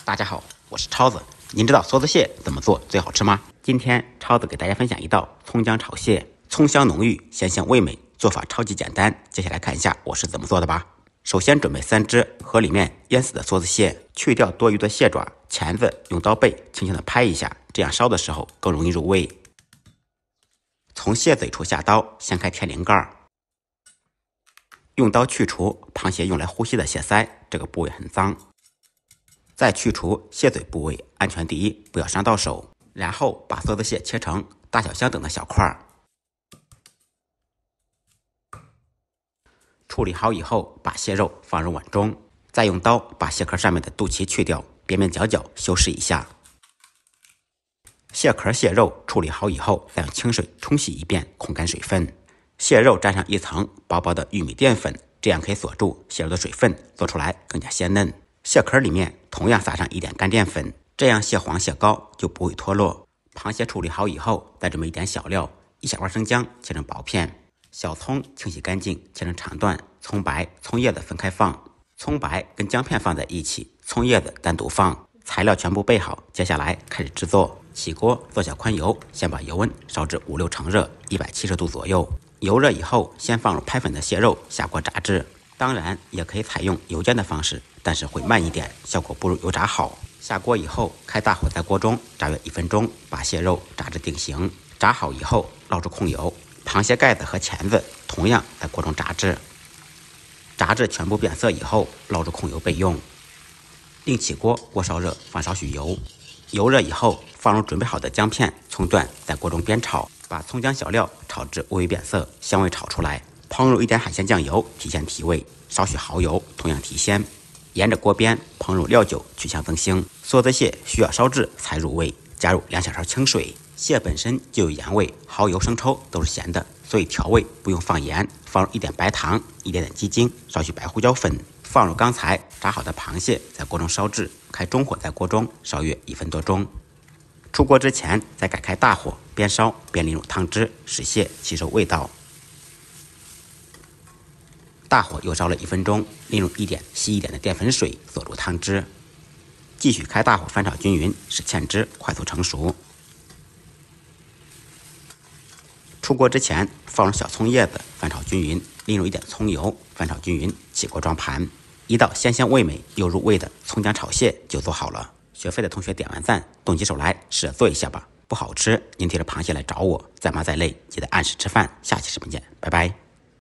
大家好，我是超子。您知道梭子蟹怎么做最好吃吗？今天超子给大家分享一道葱姜炒蟹，葱香浓郁，鲜香味美，做法超级简单。接下来看一下我是怎么做的吧。首先准备3只河里面淹死的梭子蟹，去掉多余的蟹爪、钳子，用刀背轻轻的拍一下，这样烧的时候更容易入味。从蟹嘴处下刀，掀开天灵盖，用刀去除螃蟹用来呼吸的蟹鳃，这个部位很脏。再去除蟹嘴部位，安全第一，不要伤到手。然后把梭子蟹切成大小相等的小块。处理好以后，把蟹肉放入碗中，再用刀把蟹壳上面的肚脐去掉，边边角角修饰一下。蟹壳、蟹肉处理好以后，再用清水冲洗一遍，控干水分。蟹肉沾上一层薄薄的玉米淀粉，这样可以锁住蟹肉的水分，做出来更加鲜嫩。蟹壳里面同样撒上一点干淀粉，这样蟹黄蟹膏就不会脱落。螃蟹处理好以后，再准备一点小料，一小块生姜切成薄片，小葱清洗干净切成长段，葱白、葱叶子分开放，葱白跟姜片放在一起，葱叶子单独放。材料全部备好，接下来开始制作。起锅做小宽油，先把油温烧至5-6成热，170度左右。油热以后，先放入拍粉的蟹肉，下锅炸制。当然也可以采用油煎的方式，但是会慢一点，效果不如油炸好。下锅以后，开大火在锅中炸约1分钟，把蟹肉炸至定型。炸好以后，捞出控油，螃蟹盖子和钳子同样在锅中炸制。炸至全部变色以后，捞出控油备用。另起锅，锅烧热，放少许油。油热以后，放入准备好的姜片、葱段，在锅中煸炒，把葱姜小料炒至微微变色，香味炒出来。烹入一点海鲜酱油，提鲜提味，少许蚝油，同样提鲜。沿着锅边烹入料酒，去香增腥。梭子蟹需要烧制才入味，加入2小勺清水。蟹本身就有盐味，蚝油、生抽都是咸的，所以调味不用放盐，放入一点白糖，一点点鸡精，少许白胡椒粉，放入刚才炸好的螃蟹，在锅中烧制，开中火在锅中烧约1分多钟。出锅之前再改开大火，边烧边淋入汤汁，使蟹吸收味道。大火又烧了1分钟，淋入稀一点的淀粉水，锁住汤汁。继续开大火翻炒均匀，使芡汁快速成熟。出锅之前放入小葱叶子，翻炒均匀，淋入一点葱油，翻炒均匀，起锅装盘。一道鲜香味美又入味的葱姜炒蟹就做好了。学会的同学点完赞，动起手来试着做一下吧。不好吃，您提着螃蟹来找我，再忙再累，记得按时吃饭。下期视频见，拜拜。